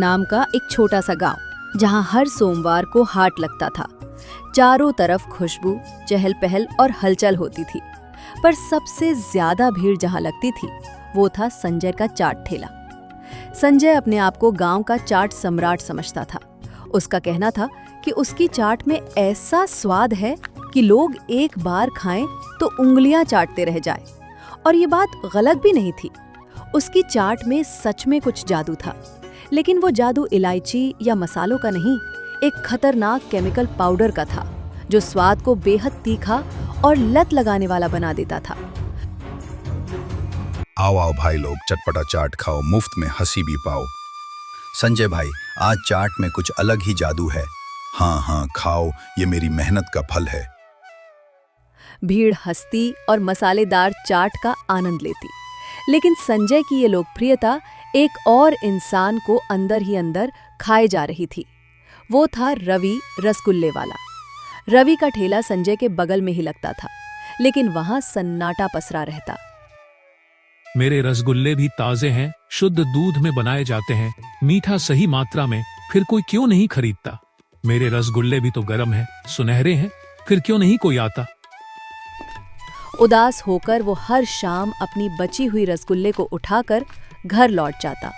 नाम का एक छोटा सा गांव, जहां हर सोमवार को हाट लगता था। चारों तरफ खुशबू, चहल पहल और हलचल होती थी, पर सबसे ज्यादा भीड़ जहां लगती थी वो था संजय का चाट ठेला। संजय अपने आप को गांव का चाट सम्राट समझता था। उसका कहना था कि उसकी चाट में ऐसा स्वाद है कि लोग एक बार खाएं तो उंगलियां चाटते रह जाए। और ये बात गलत भी नहीं थी। उसकी चाट में सच में कुछ जादू था, लेकिन वो जादू इलायची या मसालों का नहीं, एक खतरनाक केमिकल पाउडर का था, जो स्वाद को बेहद तीखा और लत लगाने वाला बना देता था। आओ आओ भाई लोग, चटपटा चाट खाओ, मुफ्त में हंसी भी पाओ। संजय भाई, आज चाट में कुछ अलग ही जादू है। हाँ हाँ खाओ, ये मेरी मेहनत का फल है। भीड़ हंसती और मसालेदार चाट का आनंद लेती, लेकिन संजय की ये लोकप्रियता एक और इंसान को अंदर ही अंदर खाए जा रही थी। वो था रवि, रसगुल्ले वाला। रवि का ठेला संजय के बगल में ही लगता था, लेकिन वहां सन्नाटा पसरा रहता। मेरे रसगुल्ले भी ताजे हैं, शुद्ध दूध में बनाए जाते हैं, मीठा सही मात्रा में, फिर कोई क्यों नहीं खरीदता? मेरे रसगुल्ले भी तो गर्म हैं, सुनहरे हैं, फिर क्यों नहीं कोई आता? उदास होकर वो हर शाम अपनी बची हुई रसगुल्ले को उठाकर घर लौट जाता।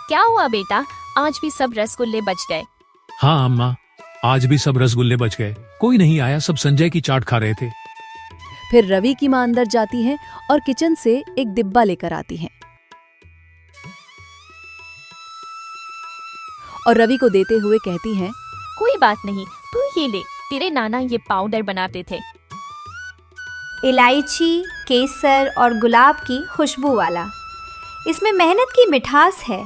क्या हुआ बेटा, आज भी सब रसगुल्ले बच गए? हाँ अम्मा, आज भी सब रसगुल्ले बच गए। कोई नहीं आया, सब संजय की चाट खा रहे थे। फिर रवि की मां अंदर जाती हैं और किचन से एक डिब्बा लेकर आती हैं और रवि को देते हुए कहती हैं, कोई बात नहीं, तू ये ले, तेरे नाना ये पाउडर बनाते थे। इलायची, केसर और गुलाब की खुशबू वाला। इसमें मेहनत की मिठास है।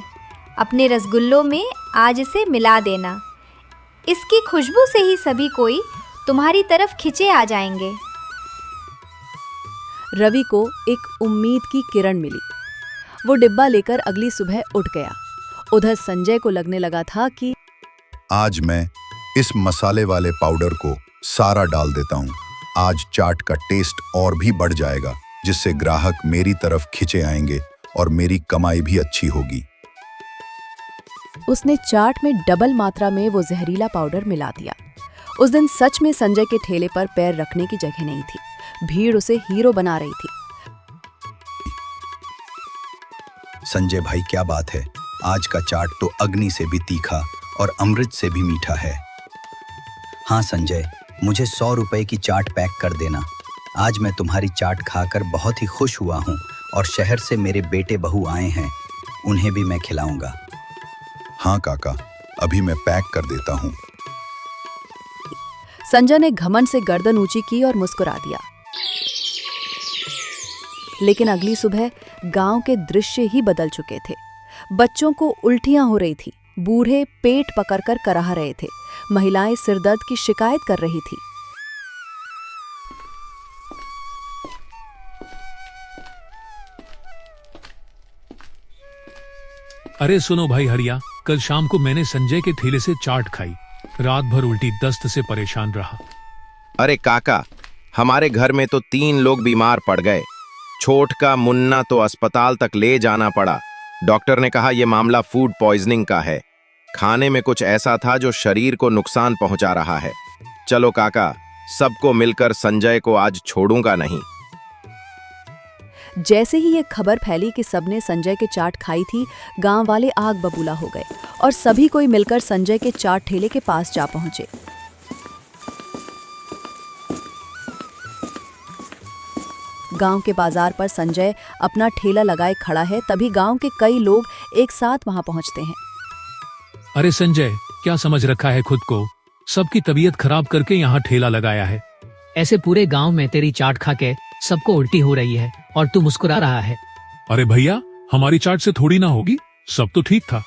अपने रसगुल्लों में आज इसे मिला देना। इसकी खुशबू से ही सभी कोई तुम्हारी तरफ खिंचे आ जाएंगे। रवि को एक उम्मीद की किरण मिली। वो डिब्बा लेकर अगली सुबह उठ गया। उधर संजय को लगने लगा था कि आज मैं इस मसाले वाले पाउडर को सारा डाल देता हूँ। आज चाट का टेस्ट और भी बढ़ जाएगा, जिससे ग्राहक मेरी तरफ खिंचे आएंगे और मेरी कमाई भी अच्छी होगी। उसने चाट में डबल मात्रा में वो जहरीला पाउडर मिला दिया। उस दिन सच में संजय के ठेले पर पैर रखने की जगह नहीं थी। भीड़ उसे हीरो बना रही थी। संजय भाई, क्या बात है, आज का चाट तो अग्नि से भी तीखा और अमृत से भी मीठा है। हाँ संजय, मुझे 100 रुपए की चाट पैक कर देना। आज मैं तुम्हारी चाट खाकर बहुत ही खुश हुआ हूँ और शहर से मेरे बेटे बहू आए हैं, उन्हें भी मैं खिलाऊंगा। हाँ काका, अभी मैं पैक कर देता हूँ। संजय ने घमंड से गर्दन ऊंची की और मुस्कुरा दिया। लेकिन अगली सुबह गांव के दृश्य ही बदल चुके थे। बच्चों को उल्टियां हो रही थी, बूढ़े पेट पकड़कर कराह रहे थे, महिलाएं सिरदर्द की शिकायत कर रही थी। अरे सुनो भाई हरिया, कल शाम को मैंने संजय के ठेले से चाट खाई। रात भर उल्टी दस्त से परेशान रहा। अरे काका, हमारे घर में तो 3 लोग बीमार पड़ गए। छोट का मुन्ना तो अस्पताल तक ले जाना पड़ा। डॉक्टर ने कहा यह मामला फूड पॉइजनिंग का है। खाने में कुछ ऐसा था जो शरीर को नुकसान पहुंचा रहा है। चलो काका, सबको मिलकर संजय को आज छोड़ूंगा नहीं। जैसे ही ये खबर फैली कि सबने संजय के चाट खाई थी, गांव वाले आग बबूला हो गए और सभी कोई मिलकर संजय के चाट ठेले के पास जा पहुंचे। गांव के बाजार पर संजय अपना ठेला लगाए खड़ा है, तभी गांव के कई लोग एक साथ वहां पहुंचते हैं। अरे संजय, क्या समझ रखा है खुद को? सबकी तबीयत खराब करके यहाँ ठेला लगाया है। ऐसे पूरे गांव में तेरी चाट खा के सबको उल्टी हो रही है और तू मुस्कुरा रहा है। अरे भैया, हमारी चाट से थोड़ी ना होगी, सब तो ठीक था।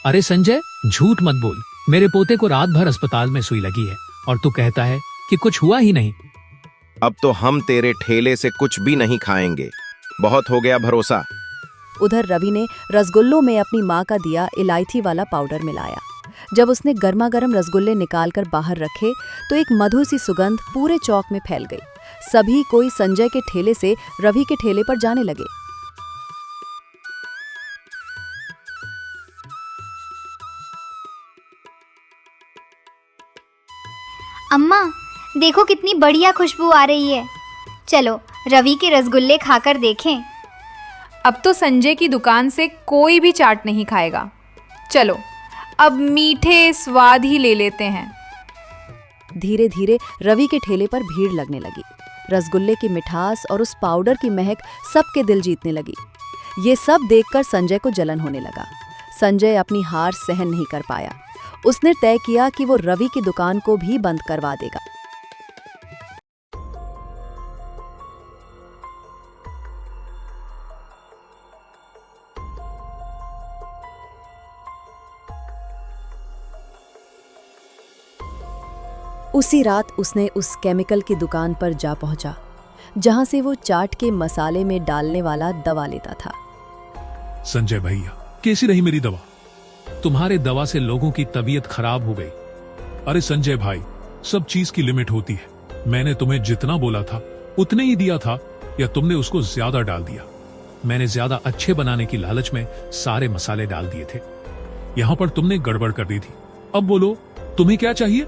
अरे संजय, झूठ मत बोल। मेरे पोते को रात भर अस्पताल में सुई लगी है और तू कहता है कि कुछ हुआ ही नहीं। अब तो हम तेरे ठेले से कुछ भी नहीं खाएंगे। बहुत हो गया भरोसा। उधर रवि ने रसगुल्लों में अपनी मां का दिया इलायची वाला पाउडर मिलाया। जब उसने गर्मा गर्म रसगुल्ले निकालकर बाहर रखे तो एक मधुर सी सुगंध पूरे चौक में फैल गई। सभी कोई संजय के ठेले से रवि के ठेले पर जाने लगे। अम्मा, देखो कितनी बढ़िया खुशबू आ रही है। चलो रवि के रसगुल्ले खाकर देखें। अब तो संजय की दुकान से कोई भी चाट नहीं खाएगा। चलो अब मीठे स्वाद ही ले लेते हैं। धीरे धीरे रवि के ठेले पर भीड़ लगने लगी। रसगुल्ले की मिठास और उस पाउडर की महक सबके दिल जीतने लगी। ये सब देखकर संजय को जलन होने लगा। संजय अपनी हार सहन नहीं कर पाया। उसने तय किया कि वो रवि की दुकान को भी बंद करवा देगा। उसी रात उसने उस केमिकल की दुकान पर जा पहुंचा जहां से वो चाट के मसाले में डालने वाला दवा लेता था। संजय भैया, कैसी रही मेरी दवा? तुम्हारे दवा से लोगों की तबीयत खराब हो गई। अरे संजय भाई, सब चीज की लिमिट होती है। मैंने तुम्हें जितना बोला था उतने ही दिया था, या तुमने उसको ज्यादा डाल दिया? मैंने ज्यादा अच्छे बनाने की लालच में सारे मसाले डाल दिए थे। यहां पर तुमने गड़बड़ कर दी थी। अब बोलो, तुम्हें क्या चाहिए?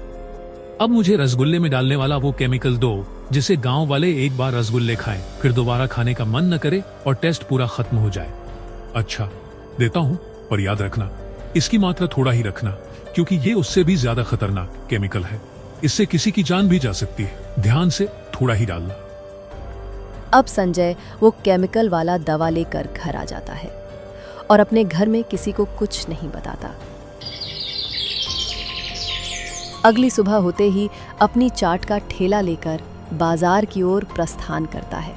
अब मुझे रसगुल्ले में डालने वाला वो केमिकल दो जिसे गांव वाले एक बार रसगुल्ले खाएं, फिर दोबारा खाने का मन न करे और टेस्ट पूरा खत्म हो जाए। अच्छा, देता हूं, पर याद रखना इसकी मात्रा थोड़ा ही रखना, क्योंकि ये उससे भी ज्यादा खतरनाक केमिकल है। इससे किसी की जान भी जा सकती है। ध्यान से थोड़ा ही डालना। अब संजय वो केमिकल वाला दवा लेकर घर आ जाता है और अपने घर में किसी को कुछ नहीं बताता। अगली सुबह होते ही अपनी चाट का ठेला लेकर बाजार की ओर प्रस्थान करता है,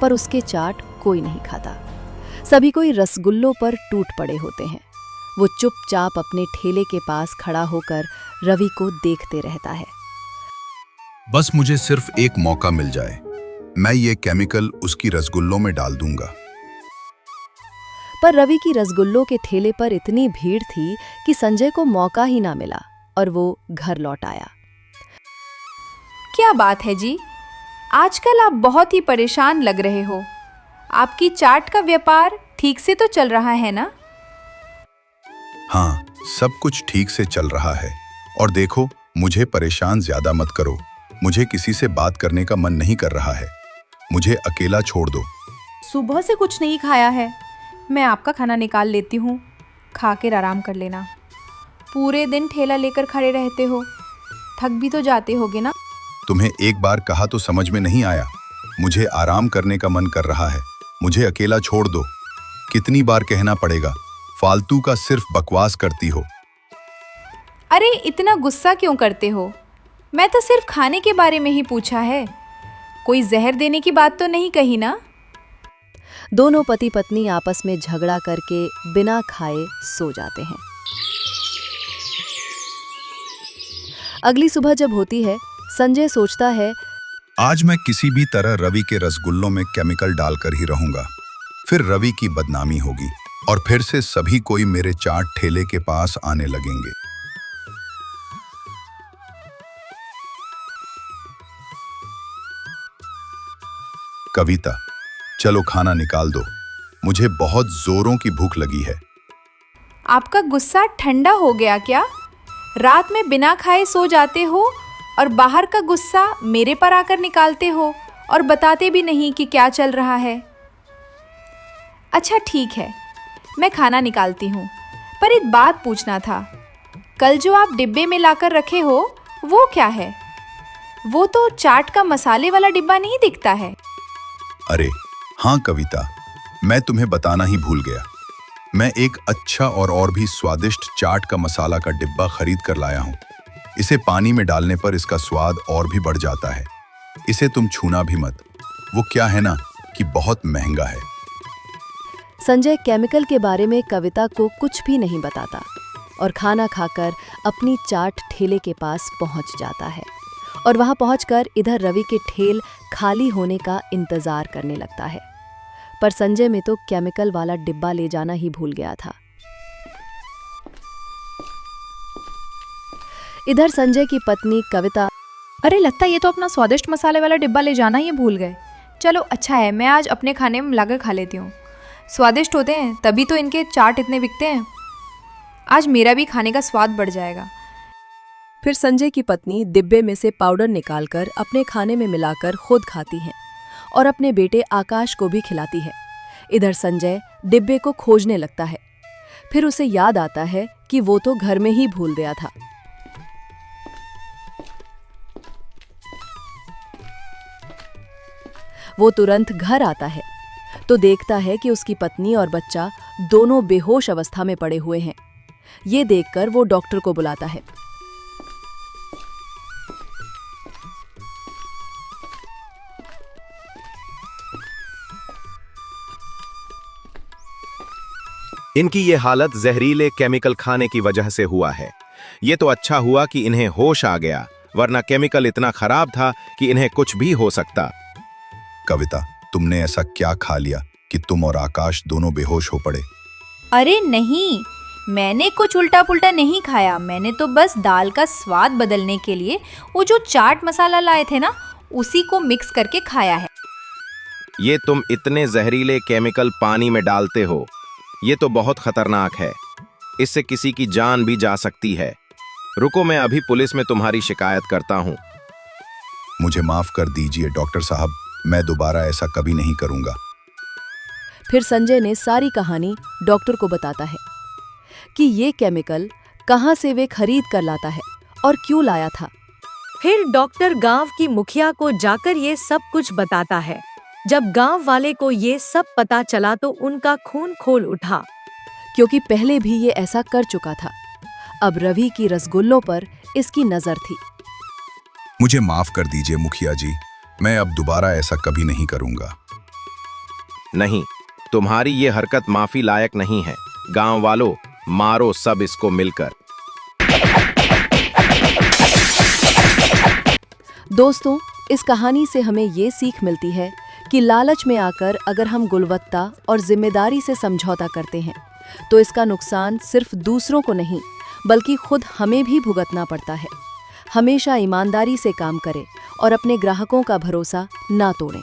पर उसके चाट कोई नहीं खाता। सभी कोई रसगुल्लों पर टूट पड़े होते हैं। वो चुपचाप अपने ठेले के पास खड़ा होकर रवि को देखते रहता है। बस मुझे सिर्फ एक मौका मिल जाए, मैं ये केमिकल उसकी रसगुल्लों में डाल दूंगा। पर रवि की रसगुल्लों के ठेले पर इतनी भीड़ थी कि संजय को मौका ही ना मिला और वो घर लौट आया। क्या बात है जी, आजकल आप बहुत ही परेशान लग रहे हो। आपकी चाट का व्यापार ठीक से तो चल रहा है ना? हाँ, सब कुछ ठीक से चल रहा है। और देखो, मुझे परेशान ज्यादा मत करो। मुझे किसी से बात करने का मन नहीं कर रहा है। मुझे अकेला छोड़ दो। सुबह से कुछ नहीं खाया है। मैं आपका खाना निकाल लेती हूँ, खाकर आराम कर लेना। पूरे दिन ठेला लेकर खड़े रहते हो, थक भी तो जाते होगे ना? तुम्हें एक बार कहा तो समझ में नहीं आया। मुझे आराम करने का मन कर रहा है। मुझे अकेला छोड़ दो। कितनी बार कहना पड़ेगा? फालतू का सिर्फ बकवास करती हो। अरे इतना गुस्सा क्यों करते हो? मैं तो सिर्फ खाने के बारे में ही पूछा है। कोई जहर देने की बात तो नहीं कही ना? दोनों पति पत्नी आपस में झगड़ा करके बिना खाए सो जाते हैं। अगली सुबह जब होती है, संजय सोचता है, आज मैं किसी भी तरह रवि के रसगुल्लों में केमिकल डालकर ही रहूंगा। फिर रवि की बदनामी होगी और फिर से सभी कोई मेरे चाट ठेले के पास आने लगेंगे। कविता, चलो खाना निकाल दो। मुझे बहुत जोरों की भूख लगी है। आपका गुस्सा ठंडा हो गया क्या? रात में बिना खाए सो जाते हो और बाहर का गुस्सा मेरे पर आकर निकालते हो और बताते भी नहीं कि क्या चल रहा है। अच्छा ठीक है, मैं खाना निकालती हूँ, पर एक बात पूछना था। कल जो आप डिब्बे में लाकर रखे हो वो क्या है? वो तो चाट का मसाले वाला डिब्बा नहीं दिखता है। अरे हाँ कविता, मैं तुम्हें बताना ही भूल गया। मैं एक अच्छा और भी स्वादिष्ट चाट का मसाला का डिब्बा खरीद कर लाया हूँ। इसे पानी में डालने पर इसका स्वाद और भी बढ़ जाता है। इसे तुम छूना भी मत। वो क्या है ना कि बहुत महंगा है। संजय केमिकल के बारे में कविता को कुछ भी नहीं बताता और खाना खाकर अपनी चाट ठेले के पास पहुंच जाता है और वहां पहुंचकर इधर रवि के ठेल खाली होने का इंतजार करने लगता है। पर संजय में तो केमिकल वाला डिब्बा ले जाना ही भूल गया था। इधर संजय की पत्नी कविता अरे लगता है ये तो अपना स्वादिष्ट मसाले वाला डिब्बा ले जाना ही भूल गए। चलो अच्छा है, मैं आज अपने खाने में मिलाकर खा लेती हूँ। स्वादिष्ट होते हैं तभी तो इनके चाट इतने बिकते हैं। आज मेरा भी खाने का स्वाद बढ़ जाएगा। फिर संजय की पत्नी डिब्बे में से पाउडर निकालकर अपने खाने में मिलाकर खुद खाती है और अपने बेटे आकाश को भी खिलाती है। इधर संजय डिब्बे को खोजने लगता है। फिर उसे याद आता है कि वो तो घर में ही भूल गया था। वो तुरंत घर आता है तो देखता है कि उसकी पत्नी और बच्चा दोनों बेहोश अवस्था में पड़े हुए हैं। ये देखकर वो डॉक्टर को बुलाता है। इनकी ये हालत जहरीले केमिकल खाने की वजह से हुआ है। ये तो अच्छा हुआ कि इन्हें होश आ गया, वरना केमिकल इतना खराब था कि इन्हें कुछ भी हो सकता। कविता, तुमने ऐसा क्या खा लिया कि तुम और आकाश दोनों बेहोश हो पड़े? अरे नहीं, मैंने कुछ उल्टा पुल्टा नहीं खाया। मैंने तो बस दाल का स्वाद बदलने के लिए वो जो चाट मसाला लाए थे ना, उसी को मिक्स करके खाया है। ये तुम इतने जहरीले केमिकल पानी में डालते हो, ये तो बहुत खतरनाक है। इससे किसी की जान भी जा सकती है। रुको, मैं अभी पुलिस में तुम्हारी शिकायत करता हूँ। मुझे माफ कर दीजिए डॉक्टर साहब, मैं दोबारा ऐसा कभी नहीं करूंगा। फिर संजय ने सारी कहानी डॉक्टर को बताता है कि ये केमिकल कहाँ से वे खरीद कर लाता है और क्यों लाया था। फिर डॉक्टर गांव की मुखिया को जाकर ये सब कुछ बताता है। जब गांव वाले को ये सब पता चला तो उनका खून खोल उठा, क्योंकि पहले भी ये ऐसा कर चुका था। अब रवि की रसगुल्लों पर इसकी नजर थी। मुझे माफ कर दीजिए मुखिया जी, मैं अब दोबारा ऐसा कभी नहीं करूंगा। नहीं, तुम्हारी ये हरकत माफी लायक नहीं है। गांव वालों, मारो सब इसको मिलकर। दोस्तों, इस कहानी से हमें ये सीख मिलती है कि लालच में आकर अगर हम गुणवत्ता और जिम्मेदारी से समझौता करते हैं तो इसका नुकसान सिर्फ दूसरों को नहीं बल्कि खुद हमें भी भुगतना पड़ता है। हमेशा ईमानदारी से काम करें और अपने ग्राहकों का भरोसा ना तोड़ें।